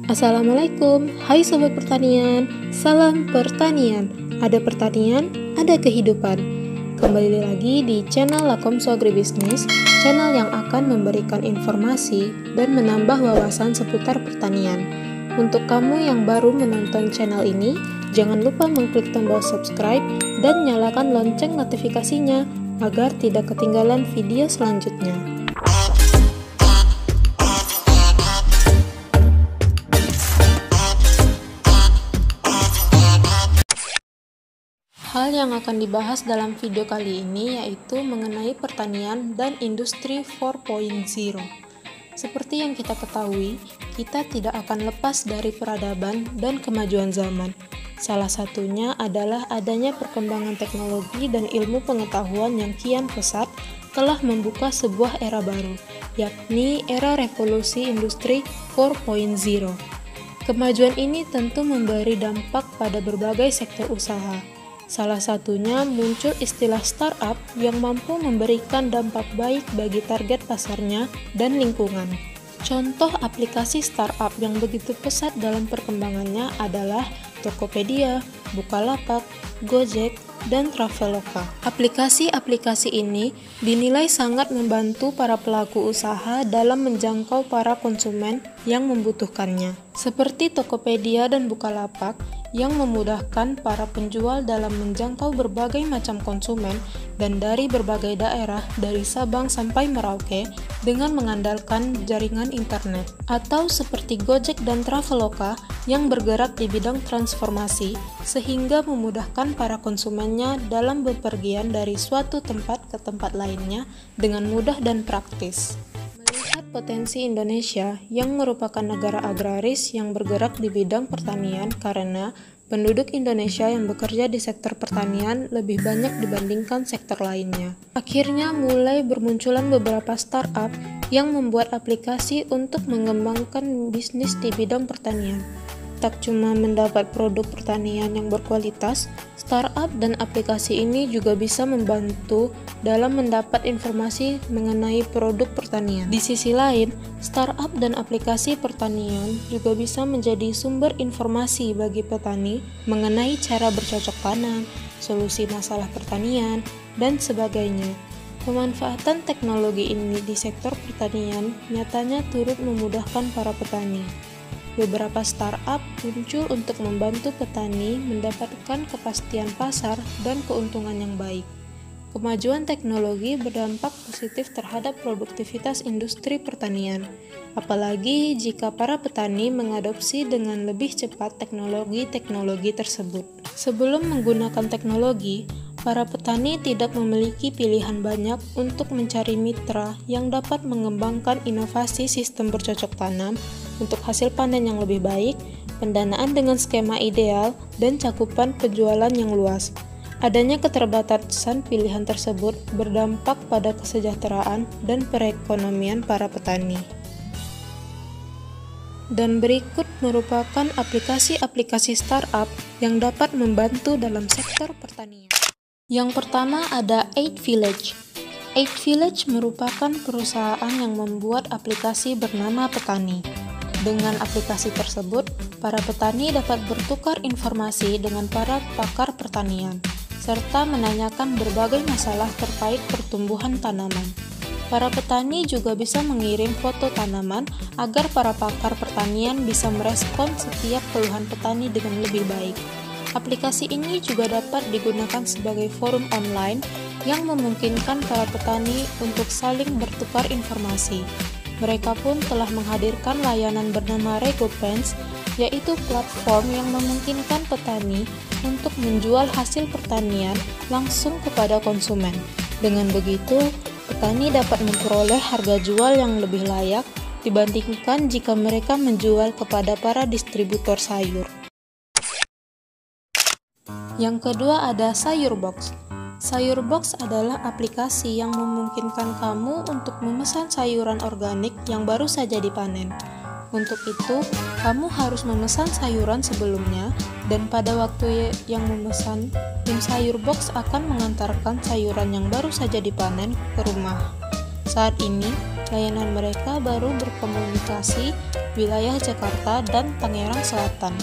Assalamualaikum, hai Sobat Pertanian, salam pertanian. Ada pertanian, ada kehidupan. Kembali lagi di channel Lakomso Agribisnis, channel yang akan memberikan informasi dan menambah wawasan seputar pertanian. Untuk kamu yang baru menonton channel ini, jangan lupa mengklik tombol subscribe dan nyalakan lonceng notifikasinya agar tidak ketinggalan video selanjutnya. Hal yang akan dibahas dalam video kali ini yaitu mengenai pertanian dan industri 4.0. Seperti yang kita ketahui, kita tidak akan lepas dari peradaban dan kemajuan zaman. Salah satunya adalah adanya perkembangan teknologi dan ilmu pengetahuan yang kian pesat telah membuka sebuah era baru, yakni era revolusi industri 4.0. Kemajuan ini tentu memberi dampak pada berbagai sektor usaha. Salah satunya muncul istilah startup yang mampu memberikan dampak baik bagi target pasarnya dan lingkungan. Contoh aplikasi startup yang begitu pesat dalam perkembangannya adalah Tokopedia, Bukalapak, Gojek, dan Traveloka. Aplikasi-aplikasi ini dinilai sangat membantu para pelaku usaha dalam menjangkau para konsumen yang membutuhkannya. Seperti Tokopedia dan Bukalapak yang memudahkan para penjual dalam menjangkau berbagai macam konsumen dan dari berbagai daerah dari Sabang sampai Merauke dengan mengandalkan jaringan internet. Atau seperti Gojek dan Traveloka yang bergerak di bidang transformasi sehingga memudahkan para konsumennya dalam bepergian dari suatu tempat ke tempat lainnya dengan mudah dan praktis. Melihat potensi Indonesia yang merupakan negara agraris yang bergerak di bidang pertanian karena penduduk Indonesia yang bekerja di sektor pertanian lebih banyak dibandingkan sektor lainnya. Akhirnya mulai bermunculan beberapa startup yang membuat aplikasi untuk mengembangkan bisnis di bidang pertanian. Tak cuma mendapat produk pertanian yang berkualitas, startup dan aplikasi ini juga bisa membantu dalam mendapat informasi mengenai produk pertanian. Di sisi lain, startup dan aplikasi pertanian juga bisa menjadi sumber informasi bagi petani mengenai cara bercocok tanam, solusi masalah pertanian, dan sebagainya. Pemanfaatan teknologi ini di sektor pertanian nyatanya turut memudahkan para petani. Beberapa startup muncul untuk membantu petani mendapatkan kepastian pasar dan keuntungan yang baik. Kemajuan teknologi berdampak positif terhadap produktivitas industri pertanian, apalagi jika para petani mengadopsi dengan lebih cepat teknologi-teknologi tersebut. Sebelum menggunakan teknologi, para petani tidak memiliki pilihan banyak untuk mencari mitra yang dapat mengembangkan inovasi sistem bercocok tanam untuk hasil panen yang lebih baik, pendanaan dengan skema ideal, dan cakupan penjualan yang luas. Adanya keterbatasan pilihan tersebut berdampak pada kesejahteraan dan perekonomian para petani. Dan berikut merupakan aplikasi-aplikasi startup yang dapat membantu dalam sektor pertanian. Yang pertama ada 8Village. 8Village merupakan perusahaan yang membuat aplikasi bernama Petani. Dengan aplikasi tersebut, para petani dapat bertukar informasi dengan para pakar pertanian, serta menanyakan berbagai masalah terkait pertumbuhan tanaman. Para petani juga bisa mengirim foto tanaman agar para pakar pertanian bisa merespon setiap keluhan petani dengan lebih baik. Aplikasi ini juga dapat digunakan sebagai forum online yang memungkinkan para petani untuk saling bertukar informasi. Mereka pun telah menghadirkan layanan bernama RegoPens, yaitu platform yang memungkinkan petani untuk menjual hasil pertanian langsung kepada konsumen. Dengan begitu, petani dapat memperoleh harga jual yang lebih layak dibandingkan jika mereka menjual kepada para distributor sayur. Yang kedua ada Sayurbox. Sayurbox adalah aplikasi yang memungkinkan kamu untuk memesan sayuran organik yang baru saja dipanen. Untuk itu, kamu harus memesan sayuran sebelumnya dan pada waktu yang memesan, tim Sayurbox akan mengantarkan sayuran yang baru saja dipanen ke rumah. Saat ini, layanan mereka baru berkomunikasi wilayah Jakarta dan Tangerang Selatan.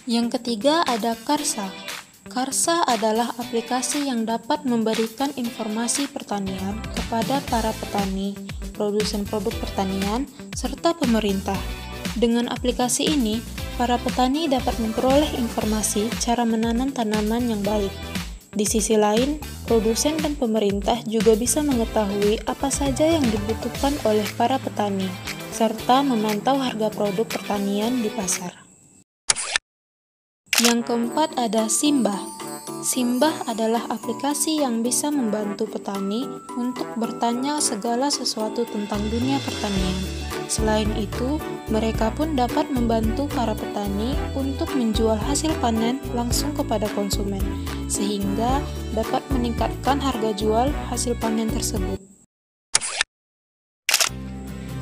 Yang ketiga ada Karsa. Karsa adalah aplikasi yang dapat memberikan informasi pertanian kepada para petani, produsen produk pertanian, serta pemerintah. Dengan aplikasi ini, para petani dapat memperoleh informasi cara menanam tanaman yang baik. Di sisi lain, produsen dan pemerintah juga bisa mengetahui apa saja yang dibutuhkan oleh para petani, serta memantau harga produk pertanian di pasar. Yang keempat ada Simbah. Simbah adalah aplikasi yang bisa membantu petani untuk bertanya segala sesuatu tentang dunia pertanian. Selain itu, mereka pun dapat membantu para petani untuk menjual hasil panen langsung kepada konsumen, sehingga dapat meningkatkan harga jual hasil panen tersebut.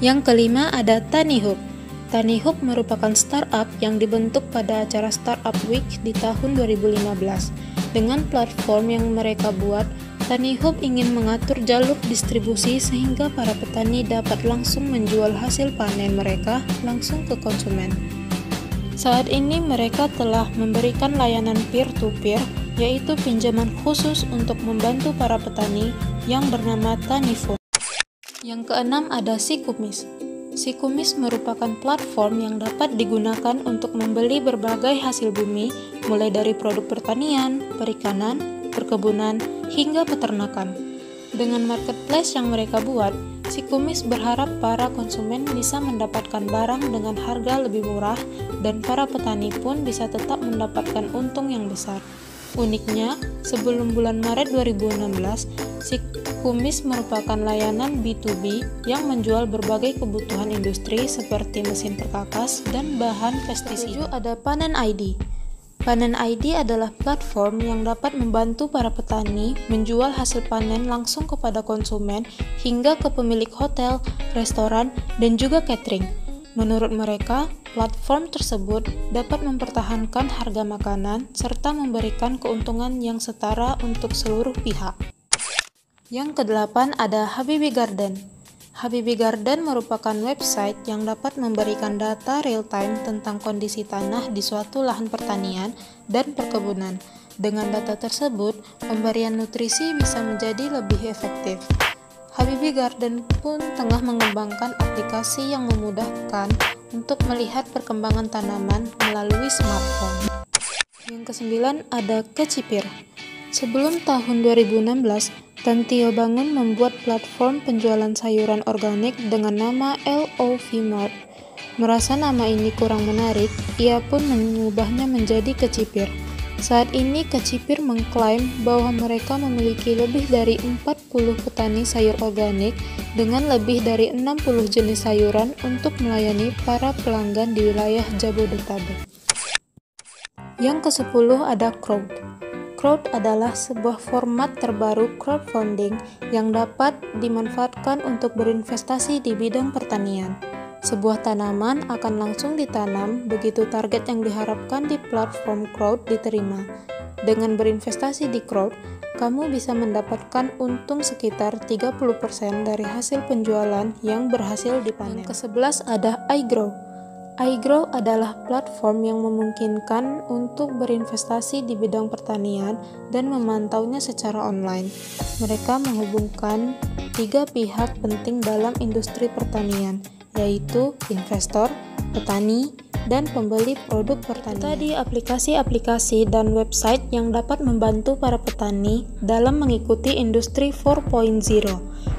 Yang kelima ada TaniHub. TaniHub merupakan startup yang dibentuk pada acara Startup Week di tahun 2015. Dengan platform yang mereka buat, TaniHub ingin mengatur jalur distribusi sehingga para petani dapat langsung menjual hasil panen mereka langsung ke konsumen. Saat ini mereka telah memberikan layanan peer-to-peer, yaitu pinjaman khusus untuk membantu para petani yang bernama TaniFund. Yang keenam ada Sikumis. Sikumis merupakan platform yang dapat digunakan untuk membeli berbagai hasil bumi, mulai dari produk pertanian, perikanan, perkebunan, hingga peternakan. Dengan marketplace yang mereka buat, Sikumis berharap para konsumen bisa mendapatkan barang dengan harga lebih murah dan para petani pun bisa tetap mendapatkan untung yang besar. Uniknya, sebelum bulan Maret 2016, Sikumis merupakan layanan B2B yang menjual berbagai kebutuhan industri seperti mesin perkakas dan bahan pestisida. Ada Panen ID. Panen ID adalah platform yang dapat membantu para petani menjual hasil panen langsung kepada konsumen hingga ke pemilik hotel, restoran, dan juga catering. Menurut mereka, platform tersebut dapat mempertahankan harga makanan serta memberikan keuntungan yang setara untuk seluruh pihak. Yang kedelapan ada Habibi Garden. Habibi Garden merupakan website yang dapat memberikan data real-time tentang kondisi tanah di suatu lahan pertanian dan perkebunan. Dengan data tersebut, pemberian nutrisi bisa menjadi lebih efektif. Habibi Garden pun tengah mengembangkan aplikasi yang memudahkan untuk melihat perkembangan tanaman melalui smartphone. Yang kesembilan ada Kecipir. Sebelum tahun 2016, Tantio Bangun membuat platform penjualan sayuran organik dengan nama LOV Mart. Merasa nama ini kurang menarik, ia pun mengubahnya menjadi Kecipir. Saat ini Kecipir mengklaim bahwa mereka memiliki lebih dari 40 petani sayur organik dengan lebih dari 60 jenis sayuran untuk melayani para pelanggan di wilayah Jabodetabek. Yang ke-10 ada Crowd. Crowd adalah sebuah format terbaru crowdfunding yang dapat dimanfaatkan untuk berinvestasi di bidang pertanian. Sebuah tanaman akan langsung ditanam begitu target yang diharapkan di platform Crowd diterima. Dengan berinvestasi di Crowd, kamu bisa mendapatkan untung sekitar 30% dari hasil penjualan yang berhasil dipanen. Yang ke-11 ada iGrow. iGrow adalah platform yang memungkinkan untuk berinvestasi di bidang pertanian dan memantaunya secara online. Mereka menghubungkan 3 pihak penting dalam industri pertanian, yaitu investor, petani, dan pembeli produk pertanian. Tadi aplikasi-aplikasi dan website yang dapat membantu para petani dalam mengikuti industri 4.0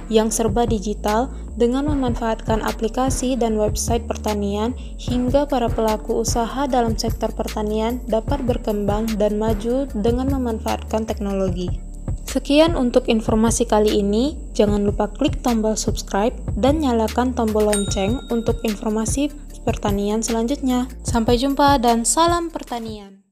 yang serba digital dengan memanfaatkan aplikasi dan website pertanian hingga para pelaku usaha dalam sektor pertanian dapat berkembang dan maju dengan memanfaatkan teknologi. Sekian untuk informasi kali ini. Jangan lupa klik tombol subscribe dan nyalakan tombol lonceng untuk informasi pertanian selanjutnya. Sampai jumpa dan salam pertanian.